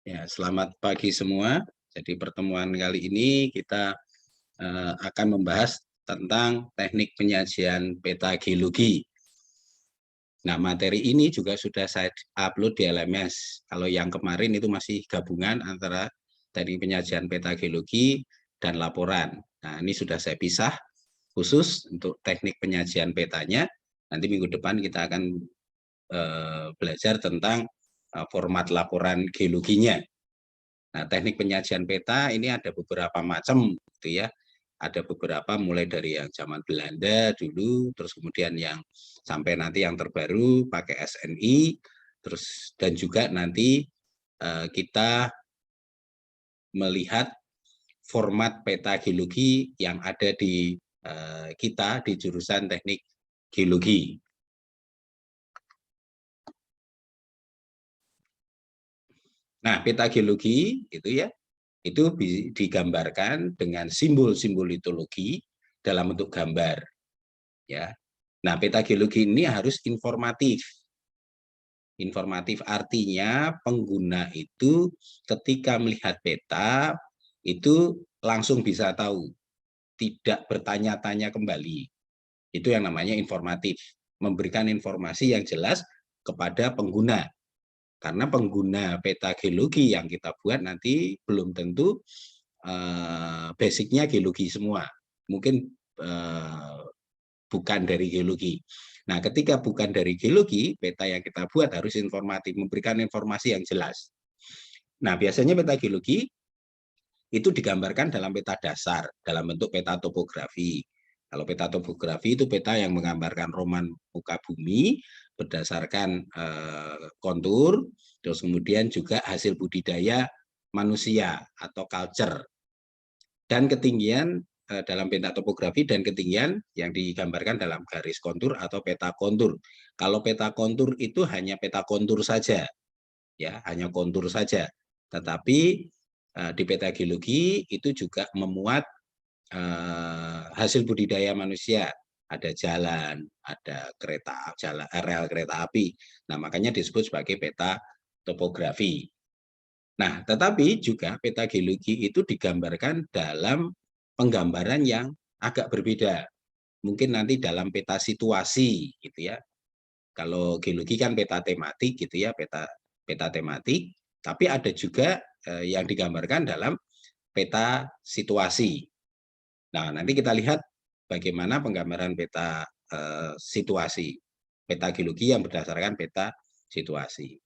Ya, selamat pagi semua. Jadi pertemuan kali ini kita akan membahas tentang teknik penyajian peta geologi. Nah, materi ini juga sudah saya upload di LMS. Kalau yang kemarin itu masih gabungan antara teknik penyajian peta geologi dan laporan. Nah, ini sudah saya pisah khusus untuk teknik penyajian petanya. Nanti minggu depan kita akan belajar tentang format laporan geologinya. Nah, teknik penyajian peta ini ada beberapa macam, gitu ya. Ada beberapa mulai dari yang zaman Belanda dulu, terus kemudian yang sampai nanti yang terbaru pakai SNI, terus dan juga nanti kita melihat format peta geologi yang ada di kita di jurusan teknik geologi. Nah, peta geologi itu ya, itu digambarkan dengan simbol-simbol litologi dalam bentuk gambar, ya. Nah, peta geologi ini harus informatif. Informatif artinya pengguna itu ketika melihat peta itu langsung bisa tahu, tidak bertanya-tanya kembali. Itu yang namanya informatif, memberikan informasi yang jelas kepada pengguna. Karena pengguna peta geologi yang kita buat nanti belum tentu basicnya geologi semua. Mungkin bukan dari geologi. Nah, ketika bukan dari geologi, peta yang kita buat harus informatif, memberikan informasi yang jelas. Nah, biasanya peta geologi itu digambarkan dalam peta dasar, dalam bentuk peta topografi. Kalau peta topografi itu peta yang menggambarkan roman muka bumi berdasarkan kontur, terus kemudian juga hasil budidaya manusia atau culture. Dan ketinggian dalam peta topografi dan ketinggian yang digambarkan dalam garis kontur atau peta kontur. Kalau peta kontur itu hanya peta kontur saja, ya, hanya kontur saja. Tetapi di peta geologi itu juga memuat hasil budidaya manusia, ada jalan, ada kereta, jalan rel kereta api. Nah, makanya disebut sebagai peta topografi. Nah, tetapi juga peta geologi itu digambarkan dalam penggambaran yang agak berbeda. Mungkin nanti dalam peta situasi, gitu ya. Kalau geologi kan peta tematik, gitu ya, peta tematik. Tapi ada juga yang digambarkan dalam peta situasi. Nah, nanti kita lihat bagaimana penggambaran peta situasi, peta geologi yang berdasarkan peta situasi.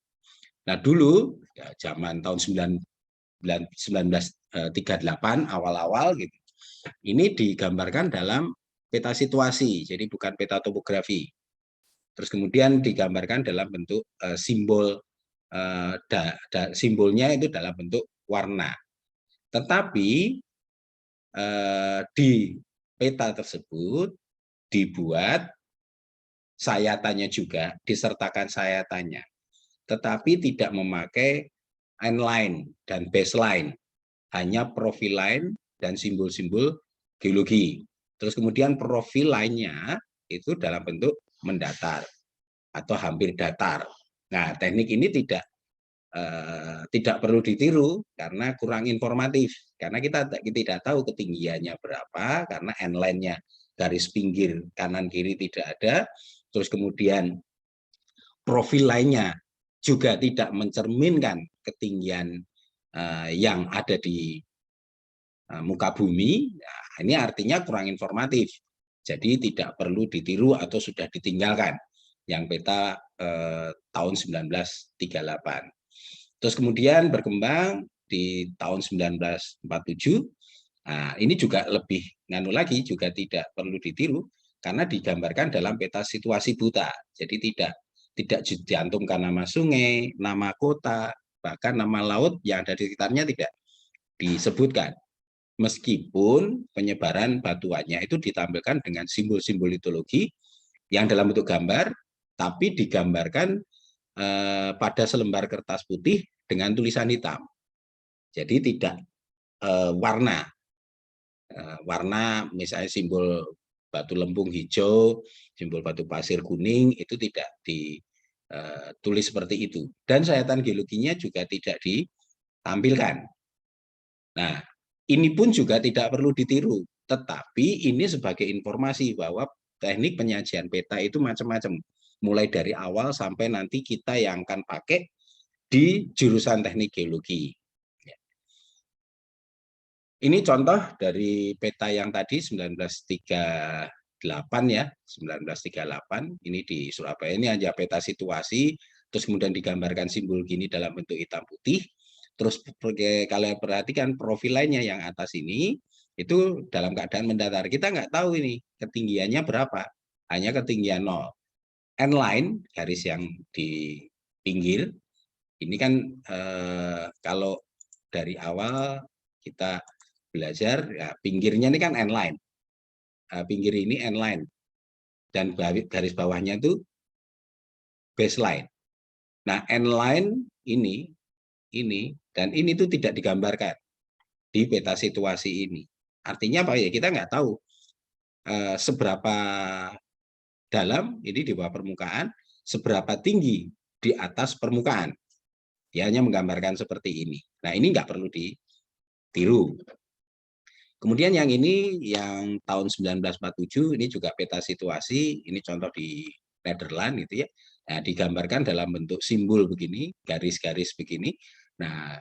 Nah, dulu ya, zaman tahun 1938 awal-awal gitu. Ini digambarkan dalam peta situasi, jadi bukan peta topografi. Terus kemudian digambarkan dalam bentuk simbol, simbolnya itu dalam bentuk warna. Tetapi di peta tersebut dibuat sayatannya juga, disertakan sayatannya, tetapi tidak memakai endline dan baseline, hanya profil line dan simbol-simbol geologi. Terus kemudian profil lainnya itu dalam bentuk mendatar atau hampir datar. Nah, teknik ini tidak perlu ditiru karena kurang informatif. Karena kita tidak tahu ketinggiannya berapa, karena endline-nya garis pinggir kanan kiri tidak ada. Terus kemudian profil lainnya juga tidak mencerminkan ketinggian yang ada di muka bumi. Nah, ini artinya kurang informatif. Jadi tidak perlu ditiru atau sudah ditinggalkan yang peta tahun 1938. Terus kemudian berkembang di tahun 1947. Nah, ini juga lebih nganu lagi, juga tidak perlu ditiru karena digambarkan dalam peta situasi buta. Jadi tidak dicantumkan nama sungai, nama kota, bahkan nama laut yang ada di sekitarnya tidak disebutkan. Meskipun penyebaran batuannya itu ditampilkan dengan simbol-simbol litologi yang dalam bentuk gambar, tapi digambarkan pada selembar kertas putih dengan tulisan hitam. Jadi tidak warna. Warna misalnya simbol batu lempung hijau, simbol batu pasir kuning itu tidak ditulis seperti itu. Dan sayatan geologinya juga tidak tampilkan. Nah, ini pun juga tidak perlu ditiru, tetapi ini sebagai informasi bahwa teknik penyajian peta itu macam-macam, mulai dari awal sampai nanti kita yang akan pakai di jurusan teknik geologi. Ini contoh dari peta yang tadi 1938 ya, 1938 ini di Surabaya, ini hanya peta situasi, terus kemudian digambarkan simbol gini dalam bentuk hitam putih. Terus kalian perhatikan profil lainnya yang atas ini, itu dalam keadaan mendatar. Kita nggak tahu ini ketinggiannya berapa, hanya ketinggian 0. N-line, garis yang di pinggir, ini kan kalau dari awal kita belajar, ya, pinggirnya ini kan N-line. Pinggir ini N-line. Dan garis bawahnya itu baseline. Nah, N-line ini, dan ini tuh tidak digambarkan di peta situasi ini. Artinya apa ya? Kita nggak tahu seberapa dalam ini di bawah permukaan, seberapa tinggi di atas permukaan. Dia hanya menggambarkan seperti ini. Nah, ini nggak perlu ditiru. Kemudian yang ini yang tahun 1947 ini juga peta situasi, ini contoh di Nederland gitu ya. Nah, digambarkan dalam bentuk simbol begini, garis-garis begini. Nah,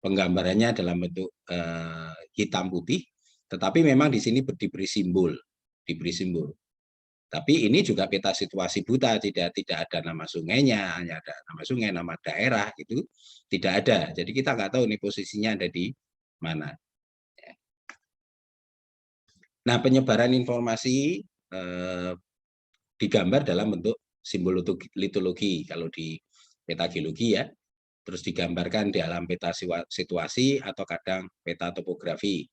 penggambarannya dalam bentuk hitam putih, tetapi memang di sini diberi simbol, Tapi ini juga peta situasi buta, tidak ada nama sungainya, hanya ada nama sungai, nama daerah itu tidak ada. Jadi kita nggak tahu ini posisinya ada di mana. Nah, penyebaran informasi digambar dalam bentuk simbol litologi kalau di peta geologi ya. Terus digambarkan di dalam peta situasi atau kadang peta topografi.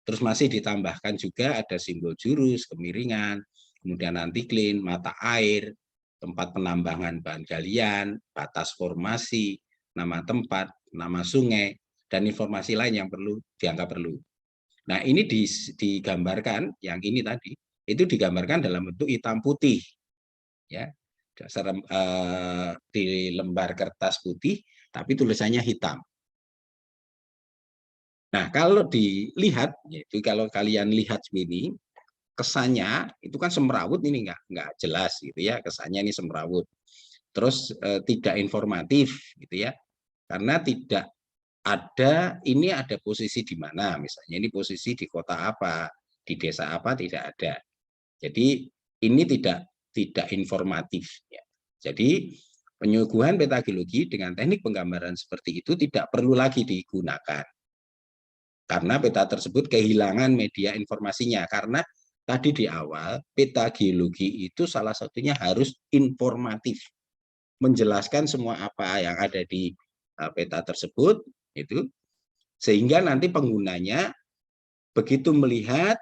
Terus masih ditambahkan juga ada simbol jurus, kemiringan, kemudian antiklin, mata air, tempat penambangan bahan galian, batas formasi, nama tempat, nama sungai, dan informasi lain yang dianggap perlu. Nah, ini digambarkan, yang ini tadi, itu digambarkan dalam bentuk hitam putih. Ya, dasar di lembar kertas putih, tapi tulisannya hitam. Nah, kalau dilihat, yaitu kalau kalian lihat ini, kesannya itu kan semrawut, ini nggak jelas gitu ya, kesannya ini semrawut. Terus tidak informatif gitu ya, karena tidak ada, ini ada posisi di mana, misalnya ini posisi di kota apa, di desa apa, tidak ada. Jadi ini tidak informatif ya. Jadi penyuguhan peta geologi dengan teknik penggambaran seperti itu tidak perlu lagi digunakan. Karena peta tersebut kehilangan media informasinya, karena tadi di awal peta geologi itu salah satunya harus informatif, menjelaskan semua apa yang ada di peta tersebut itu, sehingga nanti penggunanya begitu melihat,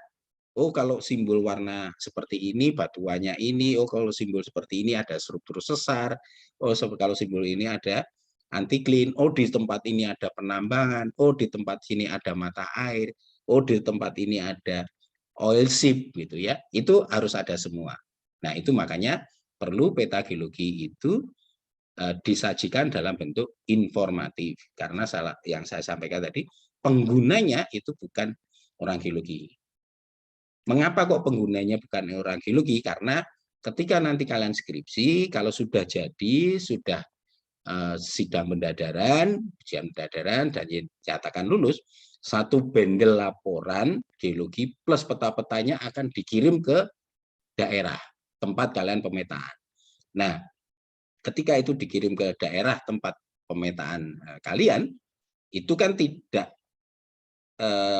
oh kalau simbol warna seperti ini batuannya ini, oh kalau simbol seperti ini ada struktur sesar, oh kalau simbol ini ada antiklin, oh di tempat ini ada penambangan, oh di tempat sini ada mata air, oh di tempat ini ada oil seep gitu ya. Itu harus ada semua. Nah, itu makanya perlu peta geologi itu disajikan dalam bentuk informatif, karena yang saya sampaikan tadi, penggunanya itu bukan orang geologi. Mengapa kok penggunanya bukan orang geologi? Karena ketika nanti kalian skripsi, kalau sudah jadi, sudah sidang pendadaran, ujian pendadaran, dan dinyatakan lulus, satu bendel laporan geologi plus peta-petanya akan dikirim ke daerah tempat kalian pemetaan. Nah, ketika itu dikirim ke daerah tempat pemetaan kalian, itu kan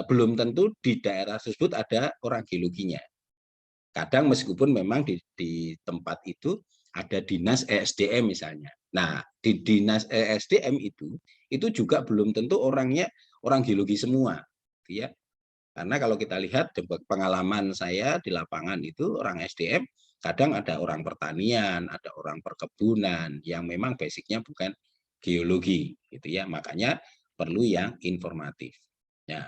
belum tentu di daerah tersebut ada orang geologinya. Kadang meskipun memang di tempat itu ada dinas ESDM misalnya. Nah, di dinas ESDM itu juga belum tentu orangnya orang geologi semua, ya. Karena kalau kita lihat pengalaman saya di lapangan itu orang SDM kadang ada orang pertanian, ada orang perkebunan yang memang basicnya bukan geologi, gitu ya. Makanya perlu yang informatif. Ya,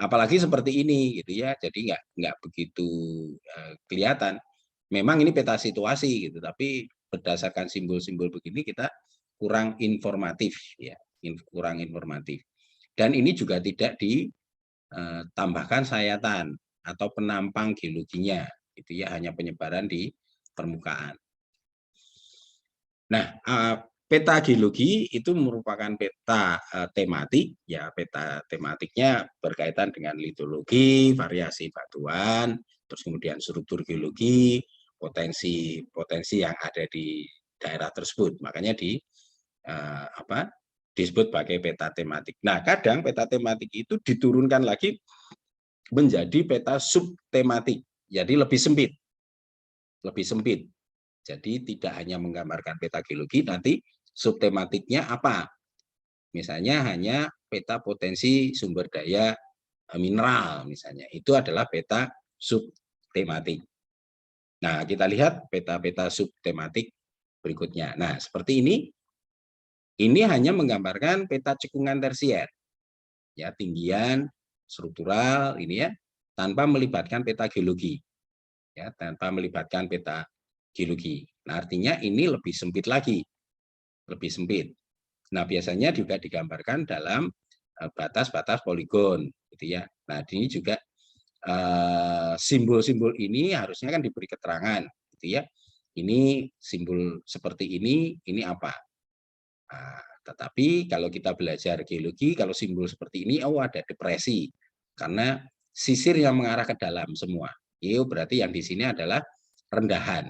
apalagi seperti ini, gitu ya. Jadi nggak begitu kelihatan. Memang ini peta situasi, gitu. Tapi berdasarkan simbol-simbol begini kita kurang informatif, ya, kurang informatif. Dan ini juga tidak ditambahkan sayatan atau penampang geologinya, itu ya, hanya penyebaran di permukaan. Nah, peta geologi itu merupakan peta tematik, ya, peta tematiknya berkaitan dengan litologi, variasi batuan, terus kemudian struktur geologi, potensi yang ada di daerah tersebut. Makanya disebut sebagai peta tematik. Nah, kadang peta tematik itu diturunkan lagi menjadi peta subtematik, jadi lebih sempit. Jadi tidak hanya menggambarkan peta geologi, nanti subtematiknya apa? Misalnya hanya peta potensi sumber daya mineral, misalnya. Itu adalah peta subtematik. Nah, kita lihat peta-peta subtematik berikutnya. Nah, seperti ini hanya menggambarkan peta cekungan tersier, ya, tinggian, struktural, ini ya, tanpa melibatkan peta geologi, ya, tanpa melibatkan peta geologi. Nah, artinya ini lebih sempit lagi, lebih sempit. Nah, biasanya juga digambarkan dalam batas-batas poligon, gitu ya. Nah, ini juga simbol-simbol ini harusnya kan diberi keterangan, gitu ya. Ini simbol seperti ini apa? Nah, tetapi kalau kita belajar geologi, kalau simbol seperti ini, oh, ada depresi, karena sisir yang mengarah ke dalam semua. Itu berarti yang di sini adalah rendahan.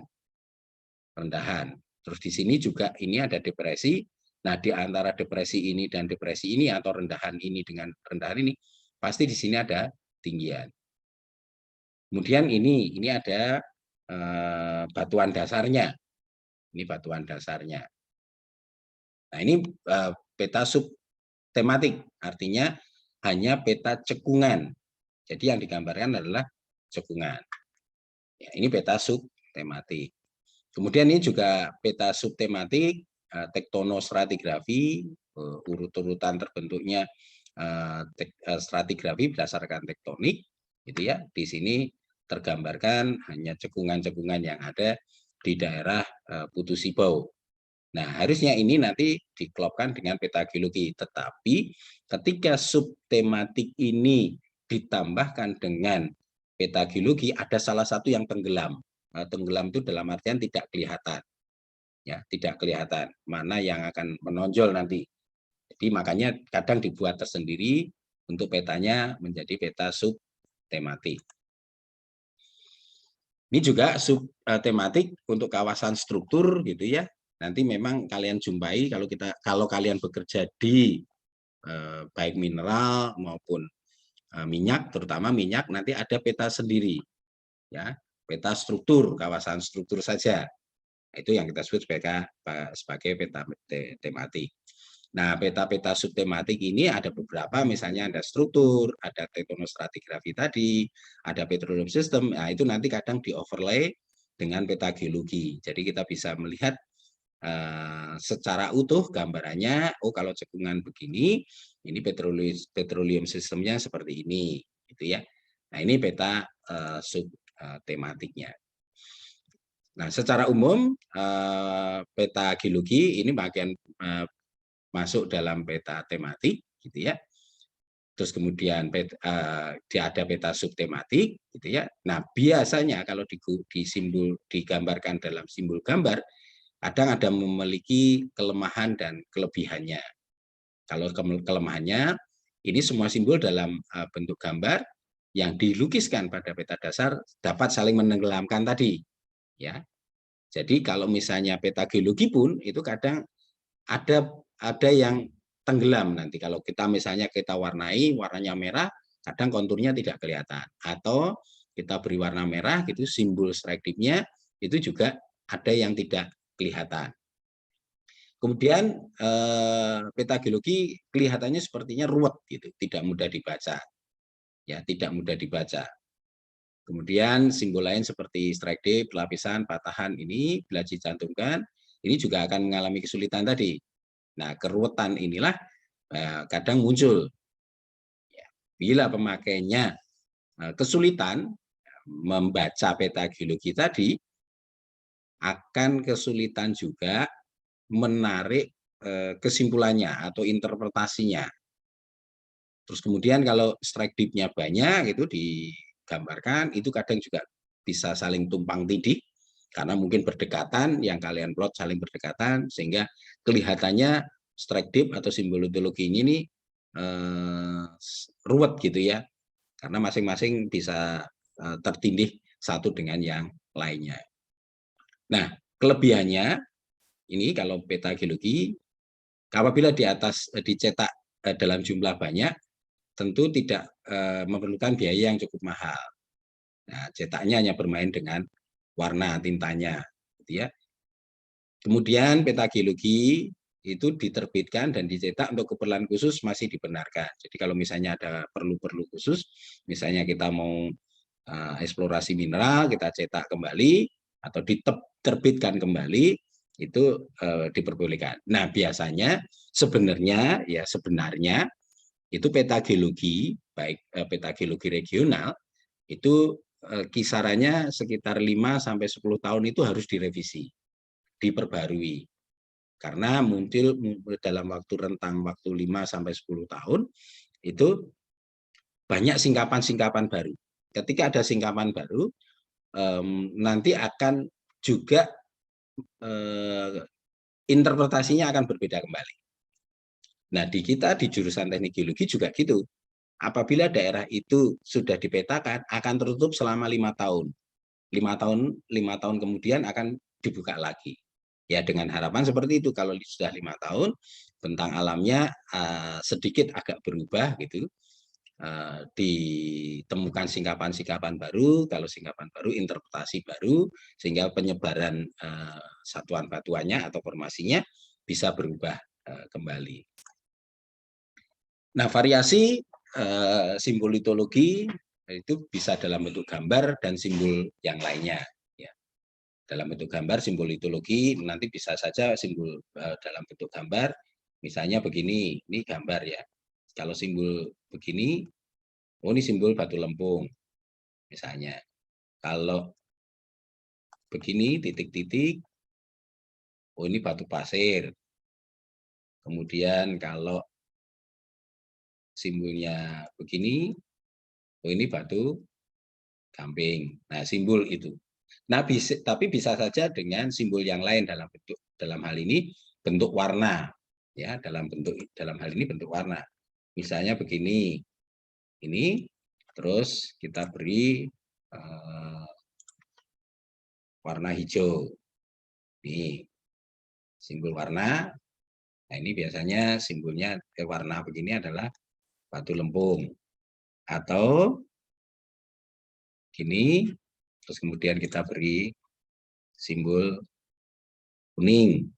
Terus di sini juga ini ada depresi. Nah, di antara depresi ini dan depresi ini atau rendahan ini dengan rendahan ini, pasti di sini ada tinggian. Kemudian ini ada batuan dasarnya. Ini batuan dasarnya. Nah, ini peta subtematik, artinya hanya peta cekungan. Jadi yang digambarkan adalah cekungan. Ya, ini peta subtematik. Kemudian ini juga peta subtematik, tektonostratigrafi, urut-urutan terbentuknya stratigrafi berdasarkan tektonik, gitu ya. Di sini tergambarkan hanya cekungan-cekungan yang ada di daerah Putu Sibau. Nah, harusnya ini nanti diklopkan dengan peta geologi. Tetapi ketika subtematik ini ditambahkan dengan peta geologi, ada salah satu yang tenggelam. Tenggelam itu dalam artian tidak kelihatan. Ya, tidak kelihatan mana yang akan menonjol nanti. Jadi makanya kadang dibuat tersendiri untuk petanya menjadi peta subtematik. Ini juga subtematik untuk kawasan struktur, gitu ya. Nanti memang kalian jumpai kalau kalian bekerja di baik mineral maupun minyak, terutama minyak, nanti ada peta sendiri, ya, peta struktur, kawasan struktur saja. Itu yang kita sebut sebagai peta tematik. Nah, peta-peta subtematik ini ada beberapa, misalnya ada struktur, ada tektonostratigrafi tadi, ada petroleum system. Nah, itu nanti kadang di-overlay dengan peta geologi. Jadi kita bisa melihat secara utuh gambarannya, oh, kalau cekungan begini, ini petroleum sistemnya seperti ini, gitu ya. Nah, ini peta subtematiknya. Nah, secara umum peta geologi ini bagian masuk dalam peta tematik, gitu ya. Terus kemudian ada peta subtematik, gitu ya. Nah, biasanya kalau digambarkan dalam simbol gambar, kadang ada memiliki kelemahan dan kelebihannya. Kalau kelemahannya, ini semua simbol dalam bentuk gambar yang dilukiskan pada peta dasar dapat saling menenggelamkan tadi, ya. Jadi kalau misalnya peta geologi pun itu kadang ada yang tenggelam nanti. Kalau kita misalnya kita warnai, warnanya merah, kadang konturnya tidak kelihatan. Atau kita beri warna merah, gitu, simbol strike dip-nya itu juga ada yang tidak kelihatan. Kemudian peta geologi kelihatannya sepertinya ruwet, gitu, tidak mudah dibaca. Ya, tidak mudah dibaca. Kemudian simbol lain seperti strike dip, lapisan, patahan ini bila dicantumkan, ini juga akan mengalami kesulitan tadi. Nah, keruwetan inilah kadang muncul. Bila pemakainya kesulitan membaca peta geologi tadi, akan kesulitan juga menarik kesimpulannya atau interpretasinya. Terus kemudian kalau strike dip-nya banyak itu digambarkan, itu kadang juga bisa saling tumpang tindih karena mungkin berdekatan, yang kalian plot saling berdekatan sehingga kelihatannya strike dip atau simbol litologi ini ruwet gitu ya, karena masing-masing bisa tertindih satu dengan yang lainnya. Nah, kelebihannya ini kalau peta geologi, apabila di atas dicetak dalam jumlah banyak, tentu tidak memerlukan biaya yang cukup mahal. Nah, cetaknya hanya bermain dengan warna tintanya, gitu ya. Kemudian peta geologi itu diterbitkan dan dicetak untuk keperluan khusus masih dibenarkan. Jadi kalau misalnya ada perlu-perlu khusus, misalnya kita mau eksplorasi mineral, kita cetak kembali atau diterbitkan kembali, itu diperbolehkan. Nah, biasanya sebenarnya itu peta geologi, baik peta geologi regional, itu kisarannya sekitar 5 sampai 10 tahun itu harus direvisi, diperbarui. Karena muncul dalam waktu rentang waktu 5 sampai 10 tahun itu banyak singkapan-singkapan baru. Ketika ada singkapan baru, nanti akan juga interpretasinya akan berbeda kembali. Nah, di kita di jurusan teknik geologi juga gitu. Apabila daerah itu sudah dipetakan, akan tertutup selama 5 tahun. 5 tahun kemudian akan dibuka lagi. Ya, dengan harapan seperti itu. Kalau sudah 5 tahun, bentang alamnya sedikit agak berubah gitu. Ditemukan singkapan-singkapan baru, kalau singkapan baru interpretasi baru, sehingga penyebaran satuan batuannya atau formasinya bisa berubah kembali. Nah, variasi simbol litologi itu bisa dalam bentuk gambar dan simbol yang lainnya. Ya. Dalam bentuk gambar, simbol litologi nanti bisa saja simbol dalam bentuk gambar, misalnya begini, ini gambar ya. Kalau simbol begini, oh ini simbol batu lempung, misalnya. Kalau begini, titik-titik, oh ini batu pasir. Kemudian kalau simbolnya begini, oh ini batu gamping. Nah, simbol itu. Nah, tapi bisa saja dengan simbol yang lain dalam hal ini bentuk warna, ya dalam hal ini bentuk warna. Misalnya begini, ini terus kita beri warna hijau. Ini simbol warna. Nah, ini biasanya simbolnya warna begini adalah batu lempung. Atau gini, terus kemudian kita beri simbol kuning,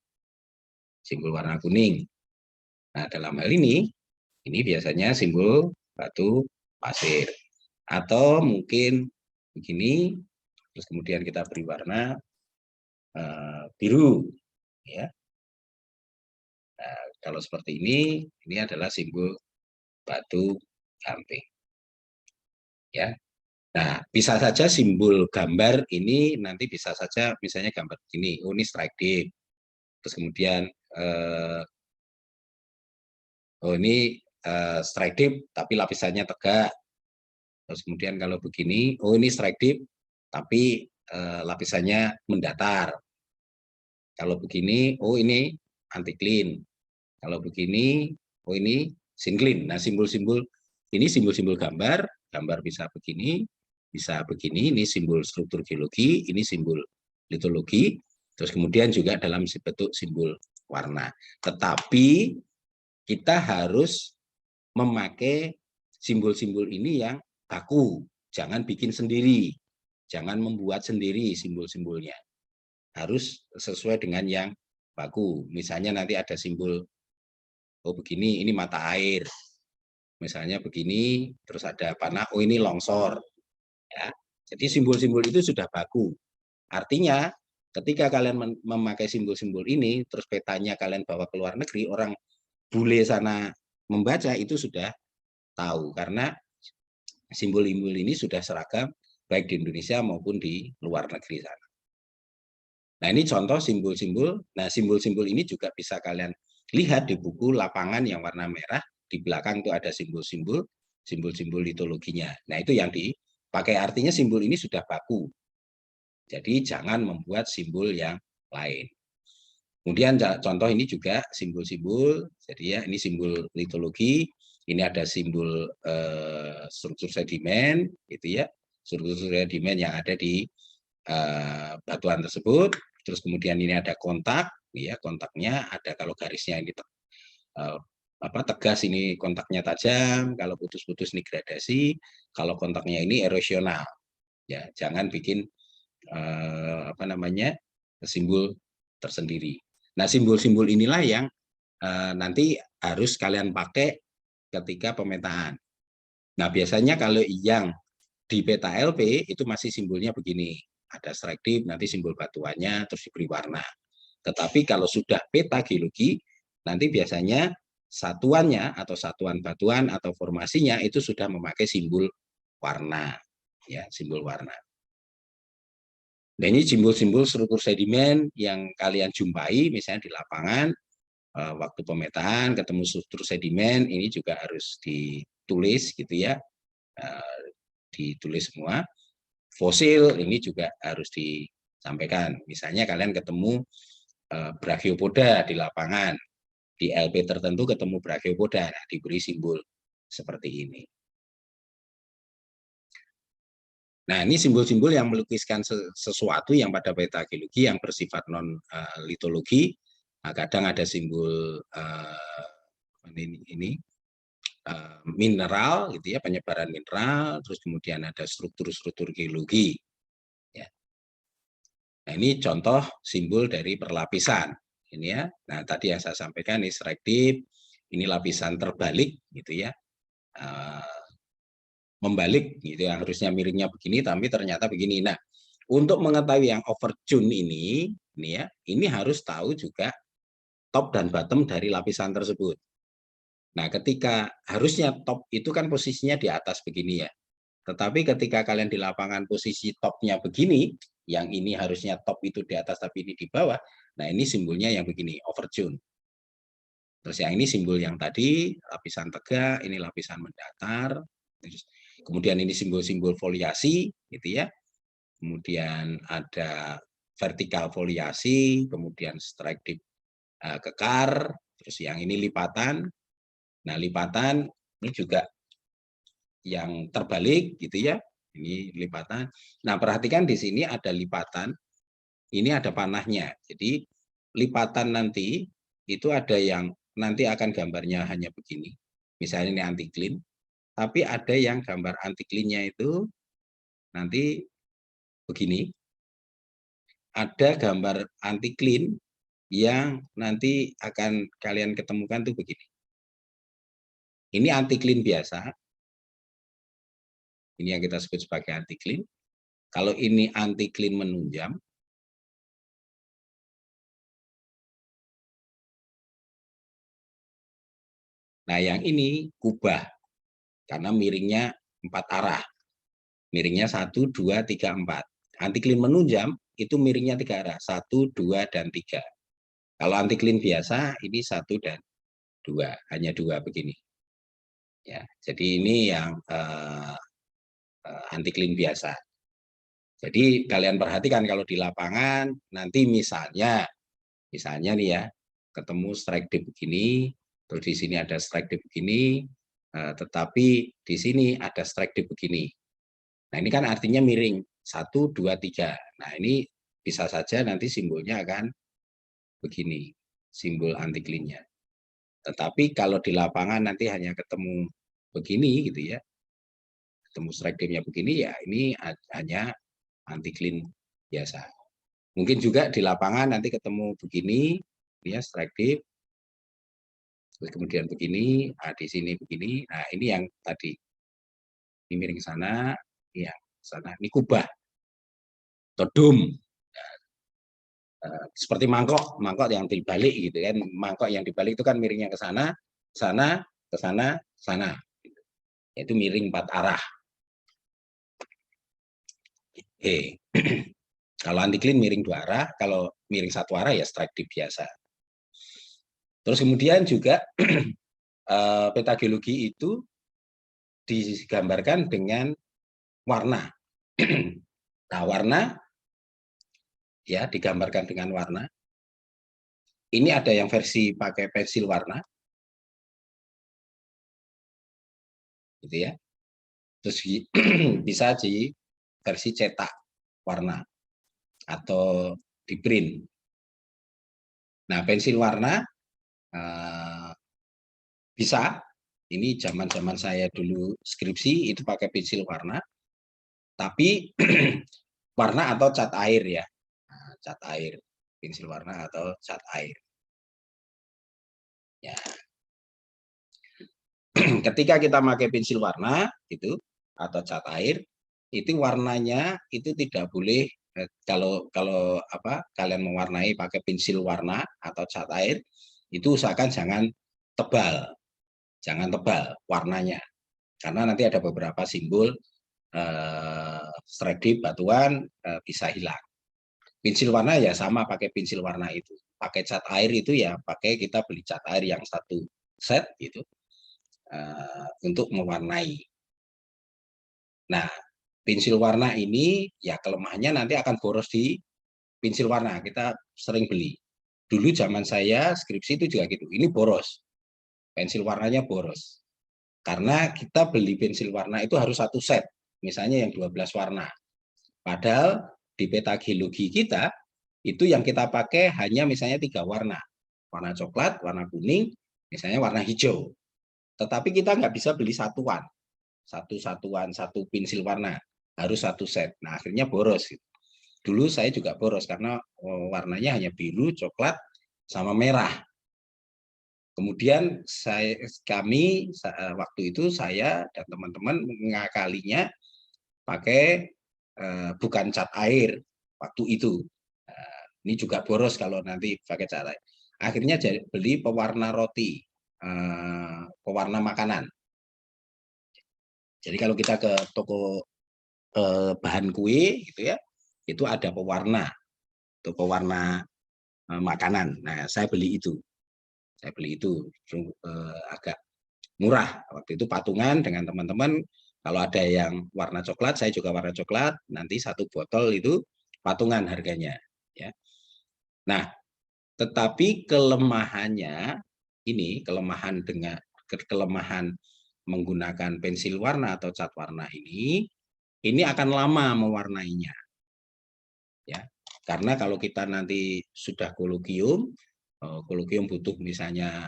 simbol warna kuning. Nah, dalam hal ini biasanya simbol batu pasir. Atau mungkin begini, terus kemudian kita beri warna biru. Ya. Nah, kalau seperti ini adalah simbol batu gamping. Ya. Nah, bisa saja simbol gambar ini nanti bisa saja misalnya gambar begini, oh ini strike dip. Terus kemudian oh ini strike dip tapi lapisannya tegak. Terus kemudian kalau begini, oh ini strike dip tapi lapisannya mendatar. Kalau begini, oh ini anti clean. Kalau begini, oh ini syncline. Nah, simbol-simbol ini simbol-simbol gambar, gambar bisa begini, ini simbol struktur geologi, ini simbol litologi, terus kemudian juga dalam bentuk simbol warna. Tetapi kita harus memakai simbol-simbol ini yang baku, jangan bikin sendiri, jangan membuat sendiri simbol-simbolnya. Harus sesuai dengan yang baku. Misalnya nanti ada simbol, oh begini, ini mata air. Misalnya begini, terus ada panah, oh ini longsor. Ya. Jadi simbol-simbol itu sudah baku. Artinya ketika kalian memakai simbol-simbol ini, terus petanya kalian bawa ke luar negeri, orang bule sana membaca itu sudah tahu. Karena simbol-simbol ini sudah seragam baik di Indonesia maupun di luar negeri sana. Nah, ini contoh simbol-simbol. Nah, simbol-simbol ini juga bisa kalian lihat di buku lapangan yang warna merah di belakang itu ada simbol-simbol litologinya. Nah, itu yang dipakai, artinya simbol ini sudah baku. Jadi jangan membuat simbol yang lain. Kemudian contoh ini juga simbol-simbol, jadi ya ini simbol litologi, ini ada simbol struktur sedimen, gitu ya, struktur sedimen yang ada di batuan tersebut. Terus kemudian ini ada kontak, ya kontaknya ada, kalau garisnya ini tegas ini kontaknya tajam, kalau putus-putus ini gradasi, kalau kontaknya ini erosional. Ya, jangan bikin simbol tersendiri. Nah, simbol-simbol inilah yang nanti harus kalian pakai ketika pemetaan. Nah, biasanya kalau yang di peta LP itu masih simbolnya begini. Ada strike dip, nanti simbol batuannya, terus diberi warna. Tetapi kalau sudah peta geologi, nanti biasanya satuannya atau satuan batuan atau formasinya itu sudah memakai simbol warna. Ya, simbol warna. Nah, ini simbol-simbol struktur sedimen yang kalian jumpai misalnya di lapangan, waktu pemetaan ketemu struktur sedimen, ini juga harus ditulis gitu ya, ditulis semua. Fosil ini juga harus disampaikan. Misalnya kalian ketemu brachiopoda di lapangan, di LP tertentu ketemu brachiopoda, nah, diberi simbol seperti ini. Nah, ini simbol-simbol yang melukiskan sesuatu yang pada peta geologi yang bersifat non-litologi. Nah, kadang ada simbol mineral, gitu ya, penyebaran mineral, terus kemudian ada struktur-struktur geologi. Ya. Nah, ini contoh simbol dari perlapisan. Ini ya. Nah, tadi yang saya sampaikan ini strike dip, ini lapisan terbalik, gitu ya. Membalik gitu yang harusnya miringnya begini tapi ternyata begini. Nah, untuk mengetahui yang overtune ini ya, ini harus tahu juga top dan bottom dari lapisan tersebut. Nah, ketika harusnya top itu kan posisinya di atas begini ya. Tetapi ketika kalian di lapangan posisi topnya begini, yang ini harusnya top itu di atas tapi ini di bawah. Nah, ini simbolnya yang begini, overtune. Terus yang ini simbol yang tadi lapisan tegak, ini lapisan mendatar. Kemudian ini simbol-simbol foliasi, gitu ya. Kemudian ada vertikal foliasi, kemudian strike dip kekar, terus yang ini lipatan. Nah, lipatan ini juga yang terbalik, gitu ya. Ini lipatan. Nah, perhatikan di sini ada lipatan, ini ada panahnya. Jadi lipatan nanti itu ada yang nanti akan gambarnya hanya begini. Misalnya ini anti-clean. Tapi ada yang gambar anti-clean-nya itu nanti begini. Ada gambar anti-clean yang nanti akan kalian ketemukan tuh begini. Ini anti-clean biasa. Ini yang kita sebut sebagai anti-clean. Kalau ini anti-clean menunjam. Nah, yang ini kubah. Karena miringnya 4 arah. Miringnya 1, 2, 3, 4. Anti-clean menunjam itu miringnya 3 arah. 1, 2, dan 3. Kalau anti-clean biasa ini 1 dan 2. Hanya 2 begini. Ya, jadi ini yang anti-clean biasa. Jadi kalian perhatikan kalau di lapangan nanti misalnya nih ya, ketemu strike dip begini, terus di sini ada strike dip begini, tetapi di sini ada strike dip begini. Nah, ini kan artinya miring 1, 2, 3. Nah, ini bisa saja nanti simbolnya akan begini, simbol anti-clean-nya. Tetapi kalau di lapangan nanti hanya ketemu begini gitu ya, ketemu strike dip-nya begini, ya ini hanya anti-clean biasa. Mungkin juga di lapangan nanti ketemu begini, ya strike dip, kemudian begini, nah di sini begini, nah ini yang tadi, ini miring ke sana, ya sana, ini kubah, atau dome, seperti mangkok yang dibalik gitu kan, mangkok yang dibalik itu kan miringnya ke sana, sana, ke sana, sana, itu miring 4 arah. Kalau anti-clean miring 2 arah, kalau miring 1 arah ya strike dip biasa. Terus kemudian juga peta geologi itu digambarkan dengan warna. Nah, warna ya digambarkan dengan warna. Ini ada yang versi pakai pensil warna, gitu ya. Terus bisa di versi cetak warna atau di print. Nah, pensil warna bisa. Ini zaman-zaman saya dulu skripsi itu pakai pensil warna, tapi warna atau cat air ya, nah, cat air, pensil warna atau cat air. Ya. Ketika kita pakai pensil warna itu atau cat air, itu warnanya itu tidak boleh kalau kalian mewarnai pakai pensil warna atau cat air itu usahakan jangan tebal warnanya, karena nanti ada beberapa simbol strip batuan bisa hilang. Pensil warna ya sama pakai pensil warna itu. Pakai cat air itu ya pakai kita beli cat air yang satu set gitu untuk mewarnai. Nah, pensil warna ini ya kelemahannya nanti akan boros di pensil warna. Kita sering beli. Dulu zaman saya skripsi itu juga gitu. Ini boros. Pensil warnanya boros. Karena kita beli pensil warna itu harus satu set. Misalnya yang 12 warna. Padahal di peta geologi kita itu yang kita pakai hanya misalnya 3 warna. Warna coklat, warna kuning, misalnya warna hijau. Tetapi kita nggak bisa beli satuan. Satu pensil warna. Harus satu set. Nah, akhirnya boros. Dulu saya juga boros karena warnanya hanya biru, coklat, sama merah. Kemudian waktu itu saya dan teman-teman mengakalinya pakai bukan cat air waktu itu. Ini juga boros kalau nanti pakai cat air. Akhirnya beli pewarna roti, pewarna makanan. Jadi kalau kita ke toko bahan kue gitu ya, itu ada pewarna, itu pewarna makanan. Nah, saya beli itu. Agak murah. Waktu itu patungan dengan teman-teman. Kalau ada yang warna coklat, saya juga warna coklat. Nanti satu botol itu patungan harganya. Ya. Nah, tetapi kelemahannya ini, kelemahan menggunakan pensil warna atau cat warna ini akan lama mewarnainya. Ya, karena kalau kita nanti sudah kolokium butuh misalnya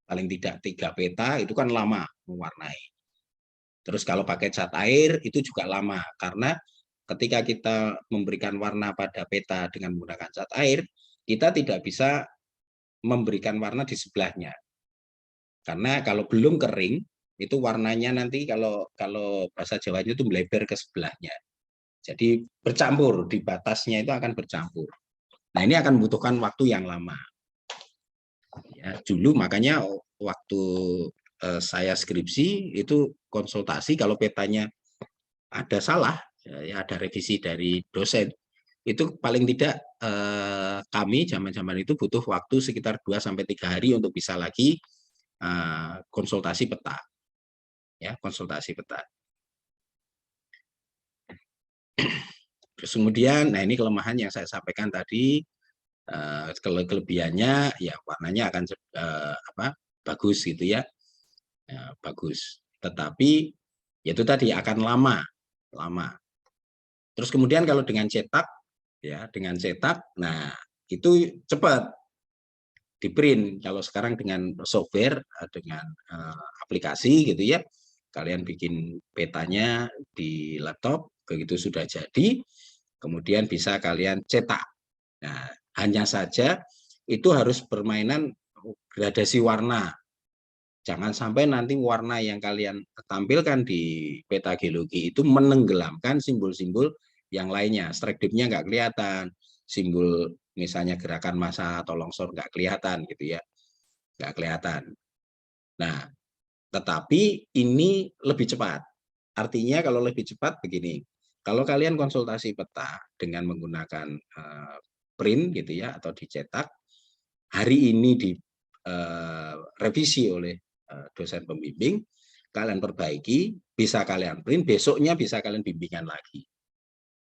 paling tidak 3 peta, itu kan lama mewarnai. Terus kalau pakai cat air itu juga lama, karena ketika kita memberikan warna pada peta dengan menggunakan cat air, kita tidak bisa memberikan warna di sebelahnya. Karena kalau belum kering, itu warnanya nanti kalau bahasa Jawanya itu melebar ke sebelahnya. Jadi bercampur, di batasnya itu akan bercampur. Nah, ini akan membutuhkan waktu yang lama. Ya, dulu makanya waktu saya skripsi itu konsultasi kalau petanya ada salah, ya ada revisi dari dosen, itu paling tidak kami zaman-zaman itu butuh waktu sekitar 2-3 hari untuk bisa lagi konsultasi peta. Ya, konsultasi peta. Terus kemudian, nah ini kelemahan yang saya sampaikan tadi, kelebihannya ya warnanya akan bagus gitu ya, bagus. Tetapi itu tadi akan lama. Terus kemudian kalau dengan cetak, nah itu cepat di print. Kalau sekarang dengan software, dengan aplikasi gitu ya, kalian bikin petanya di laptop, begitu sudah jadi, kemudian bisa kalian cetak. Nah, hanya saja itu harus permainan gradasi warna. Jangan sampai nanti warna yang kalian tampilkan di peta geologi itu menenggelamkan simbol-simbol yang lainnya. Strike-dip-nya nggak kelihatan, simbol misalnya gerakan massa atau longsor nggak kelihatan gitu ya, nggak kelihatan. Nah, tetapi ini lebih cepat. Artinya kalau lebih cepat begini, kalau kalian konsultasi peta dengan menggunakan print gitu ya atau dicetak, hari ini revisi oleh dosen pembimbing, kalian perbaiki, bisa kalian print, besoknya bisa kalian bimbingan lagi.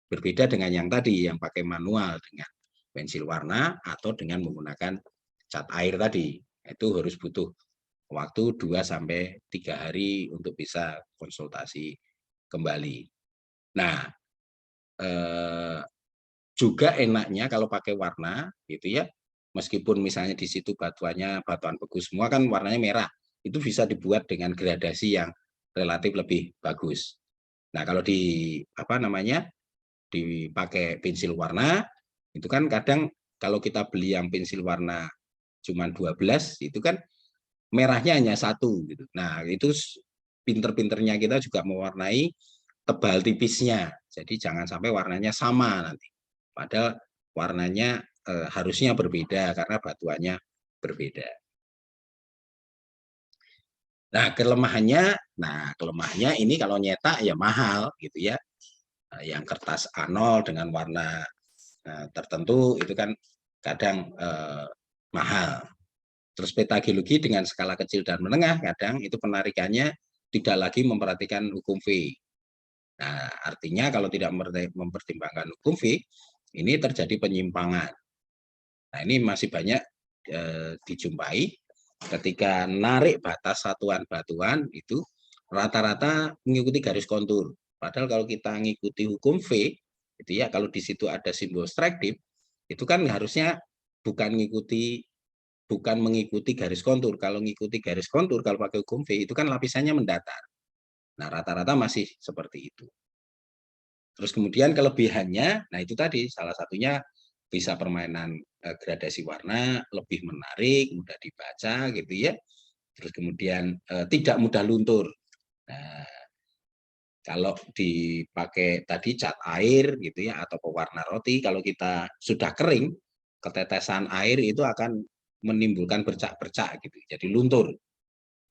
Berbeda dengan yang tadi, yang pakai manual dengan pensil warna atau dengan menggunakan cat air tadi. Itu harus butuh waktu 2-3 hari untuk bisa konsultasi kembali. Nah, juga enaknya kalau pakai warna, gitu ya, meskipun misalnya di situ batuannya batuan beku semua kan warnanya merah, itu bisa dibuat dengan gradasi yang relatif lebih bagus. Nah, kalau dipakai pensil warna, itu kan kadang kalau kita beli yang pensil warna cuma 12, itu kan merahnya hanya 1 gitu. Nah, itu pinter-pinternya kita juga mewarnai tebal tipisnya. Jadi jangan sampai warnanya sama nanti. Padahal warnanya harusnya berbeda karena batuannya berbeda. Nah, kelemahannya ini kalau nyetak ya mahal gitu ya. Yang kertas A0 dengan warna tertentu itu kan kadang mahal. Terus peta geologi dengan skala kecil dan menengah kadang itu penarikannya tidak lagi memperhatikan hukum V. Nah, artinya kalau tidak mempertimbangkan hukum V, ini terjadi penyimpangan. Nah, ini masih banyak dijumpai ketika narik batas satuan batuan itu rata-rata mengikuti garis kontur. Padahal kalau kita mengikuti hukum V, itu ya kalau di situ ada simbol strike dip, itu kan harusnya bukan mengikuti garis kontur. Kalau mengikuti garis kontur, kalau pakai hukum V, itu kan lapisannya mendatar. Nah, rata-rata masih seperti itu. Terus kemudian kelebihannya, nah itu tadi salah satunya bisa permainan gradasi warna, lebih menarik, mudah dibaca gitu ya. Terus kemudian tidak mudah luntur. Nah, kalau dipakai tadi cat air gitu ya atau pewarna roti, kalau kita sudah kering, ketetesan air itu akan menimbulkan bercak-bercak gitu. Jadi luntur.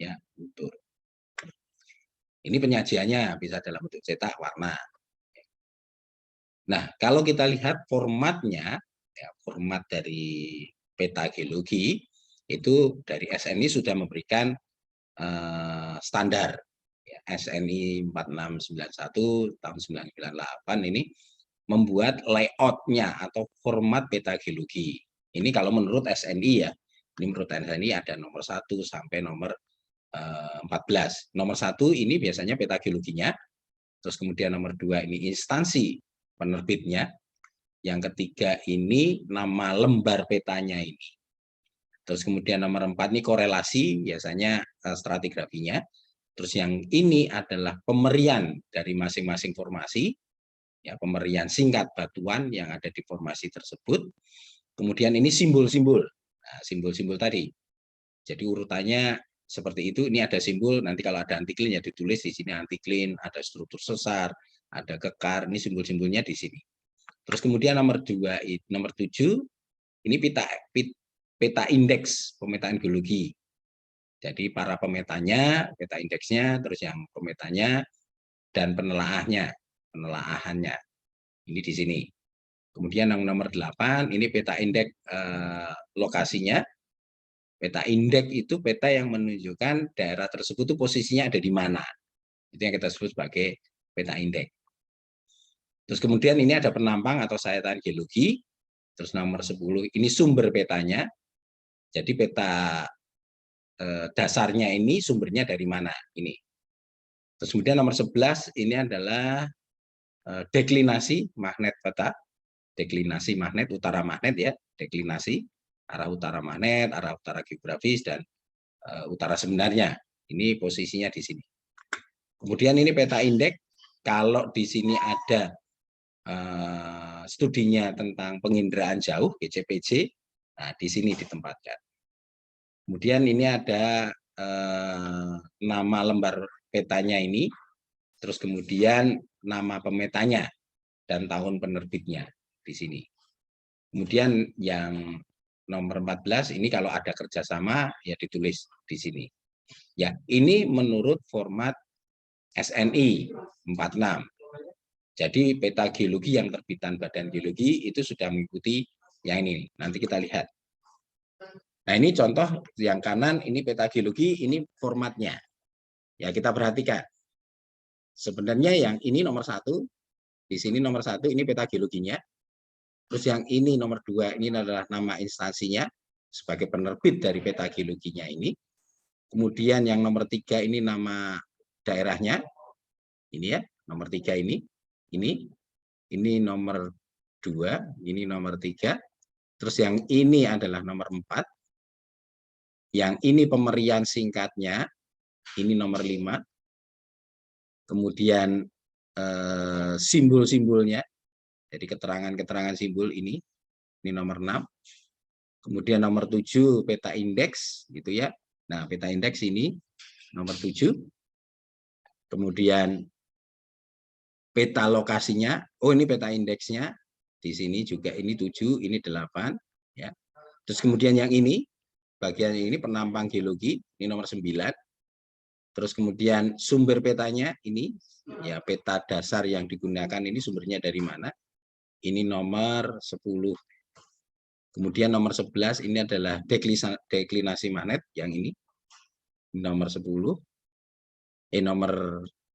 Ya, luntur. Ini penyajiannya bisa dalam bentuk cetak warna. Nah, kalau kita lihat formatnya, ya, format dari peta geologi itu dari SNI sudah memberikan standar. Ya, SNI 4691 tahun 1998 ini membuat layoutnya atau format peta geologi. Ini kalau menurut SNI ya, ini menurut SNI ada nomor 1 sampai nomor 14. Nomor 1 ini biasanya peta geologinya, terus kemudian nomor 2 ini instansi penerbitnya, yang ketiga ini nama lembar petanya ini. Terus kemudian nomor 4 ini korelasi, biasanya stratigrafinya. Terus yang ini adalah pemerian dari masing-masing formasi, ya, pemerian singkat batuan yang ada di formasi tersebut. Kemudian ini simbol-simbol, nah, simbol-simbol tadi. Jadi urutannya seperti itu. Ini ada simbol, nanti kalau ada antiklin ya ditulis di sini antiklin, ada struktur sesar, ada kekar, ini simbol-simbolnya di sini. Terus kemudian nomor 7, ini peta indeks pemetaan geologi. Jadi para pemetanya, peta indeksnya, terus yang pemetanya, dan penelaahannya. Ini di sini. Kemudian yang nomor 8, ini peta indeks lokasinya. Peta indeks itu peta yang menunjukkan daerah tersebut itu posisinya ada di mana. Itu yang kita sebut sebagai peta indeks. Terus kemudian ini ada penampang atau sayatan geologi. Terus nomor 10, ini sumber petanya. Jadi peta dasarnya ini sumbernya dari mana ini. Terus kemudian nomor 11 ini adalah deklinasi magnet peta, deklinasi magnet, utara magnet ya, deklinasi arah utara magnet, arah utara geografis dan utara sebenarnya. Ini posisinya di sini. Kemudian ini peta indeks, kalau di sini ada studinya tentang penginderaan jauh (GCPJ), nah di sini ditempatkan. Kemudian ini ada nama lembar petanya ini, terus kemudian nama pemetanya dan tahun penerbitnya di sini. Kemudian yang nomor 14 ini kalau ada kerjasama ya ditulis di sini. Ya, ini menurut format SNI 46. Jadi peta geologi yang terbitan Badan Geologi itu sudah mengikuti yang ini. Nanti kita lihat. Nah, ini contoh yang kanan, ini peta geologi, ini formatnya. Ya, kita perhatikan. Sebenarnya yang ini nomor 1, di sini nomor 1, ini peta geologinya. Terus yang ini nomor 2, ini adalah nama instansinya sebagai penerbit dari peta geologinya ini. Kemudian yang nomor 3 ini nama daerahnya. Ini ya, nomor 3 ini nomor 2, ini nomor 3. Terus yang ini adalah nomor 4. Yang ini pemerian singkatnya, ini nomor 5. Kemudian simbol-simbolnya, jadi keterangan-keterangan simbol ini nomor 6. Kemudian nomor 7 peta indeks gitu ya. Nah, peta indeks ini nomor 7. Kemudian peta lokasinya, oh ini peta indeksnya. Di sini juga ini 7, ini 8 ya. Terus kemudian yang ini bagian ini penampang geologi, ini nomor 9. Terus kemudian sumber petanya ini ya, peta dasar yang digunakan ini sumbernya dari mana? Ini nomor 10. Kemudian nomor 11 ini adalah deklinasi magnet yang ini nomor 10. Nomor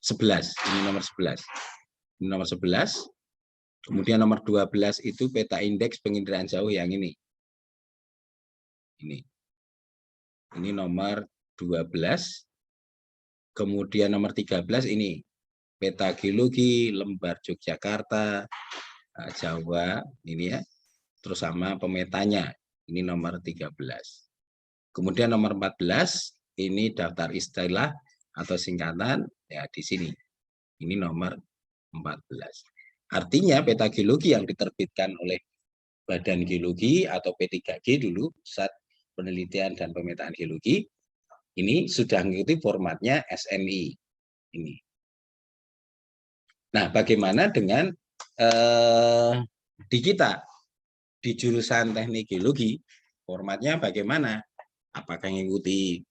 11, ini nomor 11. Ini nomor 11. Kemudian nomor 12 itu peta indeks penginderaan jauh yang ini. Ini nomor 12. Kemudian nomor 13 ini peta geologi lembar Yogyakarta, Jawa, ini ya. Terus sama pemetanya, ini nomor 13. Kemudian nomor 14, ini daftar istilah atau singkatan, ya di sini. Ini nomor 14. Artinya peta geologi yang diterbitkan oleh Badan Geologi atau P3G dulu, Pusat Penelitian dan Pemetaan Geologi, ini sudah mengikuti formatnya SNI. Ini. Nah, bagaimana dengan di kita? Di jurusan teknik geologi, formatnya bagaimana? Apakah mengikuti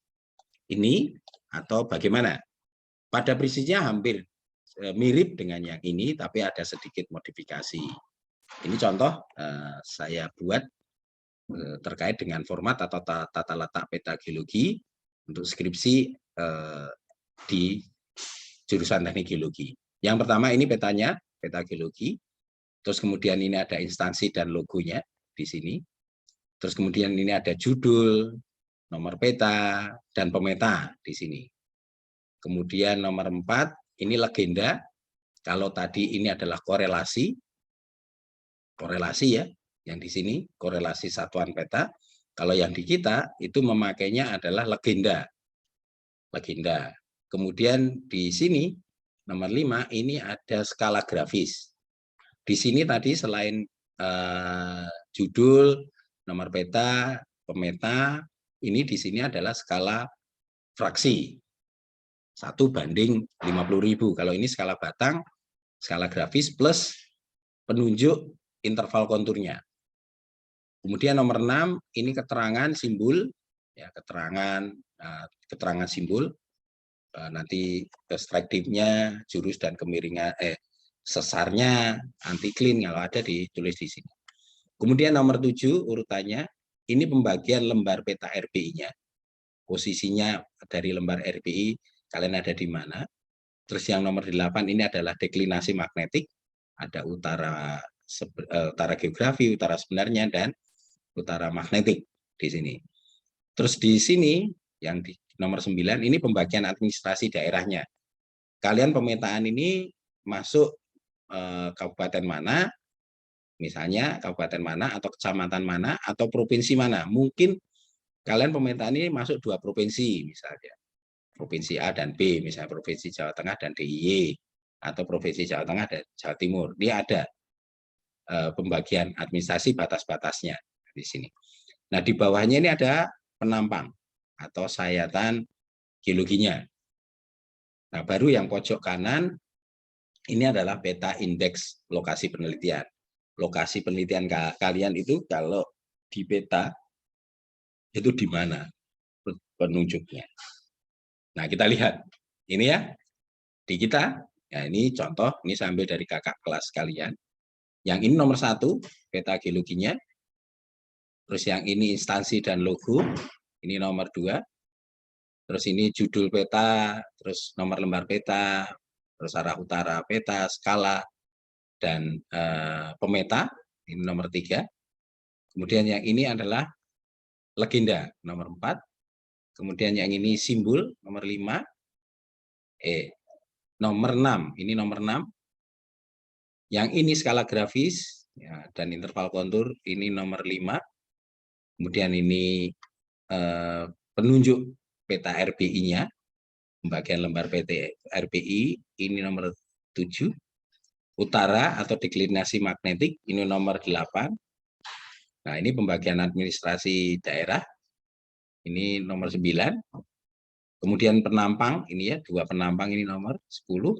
ini atau bagaimana? Pada prinsipnya hampir mirip dengan yang ini, tapi ada sedikit modifikasi. Ini contoh saya buat terkait dengan format atau tata letak peta geologi untuk skripsi di jurusan teknik geologi. Yang pertama ini petanya, peta geologi. Terus kemudian ini ada instansi dan logonya di sini. Terus kemudian ini ada judul, nomor peta, dan pemeta di sini. Kemudian nomor 4, ini legenda. Kalau tadi ini adalah korelasi ya, yang di sini korelasi satuan peta. Kalau yang di kita itu memakainya adalah legenda. Kemudian di sini nomor 5 ini ada skala grafis. Di sini tadi selain judul, nomor peta, pemeta, ini di sini adalah skala fraksi. 1:50.000. Kalau ini skala batang, skala grafis plus penunjuk interval konturnya. Kemudian nomor 6, ini keterangan simbol, ya keterangan simbol. Nanti perspektifnya, jurus dan kemiringan, sesarnya, anti-clean kalau ada ditulis di sini. Kemudian nomor 7 urutannya, ini pembagian lembar peta RPI-nya. Posisinya dari lembar RPI, kalian ada di mana. Terus yang nomor 8 ini adalah deklinasi magnetik. Ada utara geografi, utara sebenarnya, dan utara magnetik di sini. Terus di sini, yang di nomor 9, ini pembagian administrasi daerahnya. Kalian pemetaan ini masuk kabupaten mana, misalnya kabupaten mana, atau kecamatan mana, atau provinsi mana. Mungkin kalian pemetaan ini masuk 2 provinsi, misalnya. Provinsi A dan B, misalnya Provinsi Jawa Tengah dan DIY, atau Provinsi Jawa Tengah dan Jawa Timur. Dia ada pembagian administrasi batas-batasnya di sini. Nah, di bawahnya ini ada penampang atau sayatan geologinya. Nah, baru yang pojok kanan ini adalah peta indeks lokasi penelitian. Lokasi penelitian kalian itu kalau di peta itu di mana penunjuknya. Nah, kita lihat ini ya di kita. Ya, ini contoh, ini saya ambil dari kakak kelas kalian. Yang ini nomor 1 peta geologinya. Terus yang ini instansi dan logo, ini nomor 2. Terus ini judul peta, terus nomor lembar peta, terus arah utara peta, skala, dan pemeta, ini nomor 3. Kemudian yang ini adalah legenda, nomor 4. Kemudian yang ini simbol, nomor 5. Nomor 6, ini nomor 6. Yang ini skala grafis ya, dan interval kontur, ini nomor 5. Kemudian ini penunjuk peta RBI-nya, pembagian lembar PT RBI, ini nomor 7. Utara atau deklinasi magnetik, ini nomor 8. Nah, ini pembagian administrasi daerah, ini nomor 9. Kemudian penampang, ini ya, 2 penampang, ini nomor 10.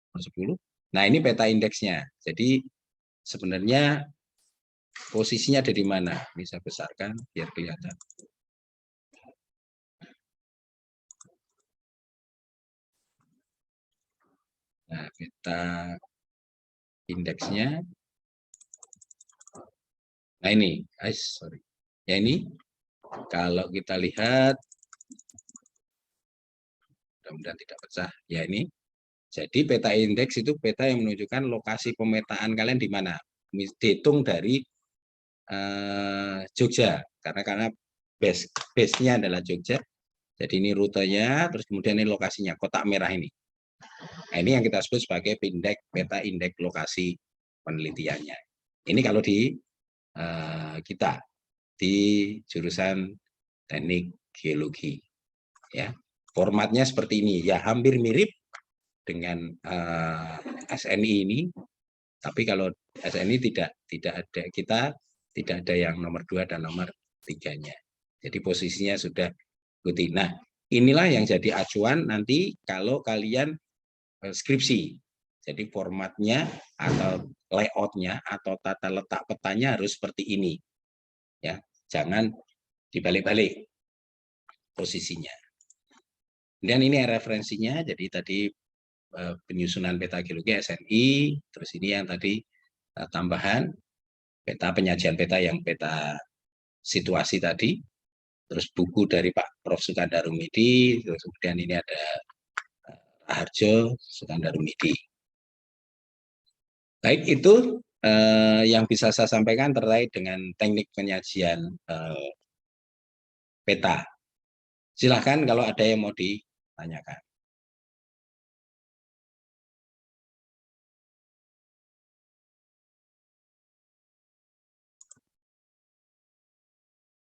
Nomor 10. Nah, ini peta indeksnya. Jadi sebenarnya posisinya ada di mana? Bisa besarkan biar kelihatan. Nah, peta indeksnya. Nah, ini, sorry. Ya, ini kalau kita lihat, mudah-mudahan tidak pecah. Ya, ini. Jadi peta indeks itu peta yang menunjukkan lokasi pemetaan kalian di mana. Dihitung dari Jogja, karena base-nya adalah Jogja. Jadi ini rutenya, terus kemudian ini lokasinya, kotak merah ini. Nah, ini yang kita sebut sebagai peta indeks lokasi penelitiannya. Ini kalau di kita di jurusan teknik geologi, ya formatnya seperti ini, ya hampir mirip dengan SNI ini, tapi kalau SNI tidak ada, kita tidak ada yang nomor 2 dan nomor 3-nya. Jadi posisinya sudah ikuti. Nah, inilah yang jadi acuan nanti kalau kalian skripsi. Jadi formatnya atau layoutnya atau tata letak petanya harus seperti ini. Ya, jangan dibalik-balik posisinya. Dan ini referensinya. Jadi tadi penyusunan peta geologi SNI, terus ini yang tadi tambahan peta penyajian peta yang peta situasi tadi, terus buku dari Pak Prof. Sukandarumidi, terus kemudian ini ada Raharjo Sukandarumidi. Baik, itu yang bisa saya sampaikan terkait dengan teknik penyajian peta. Silahkan kalau ada yang mau ditanyakan.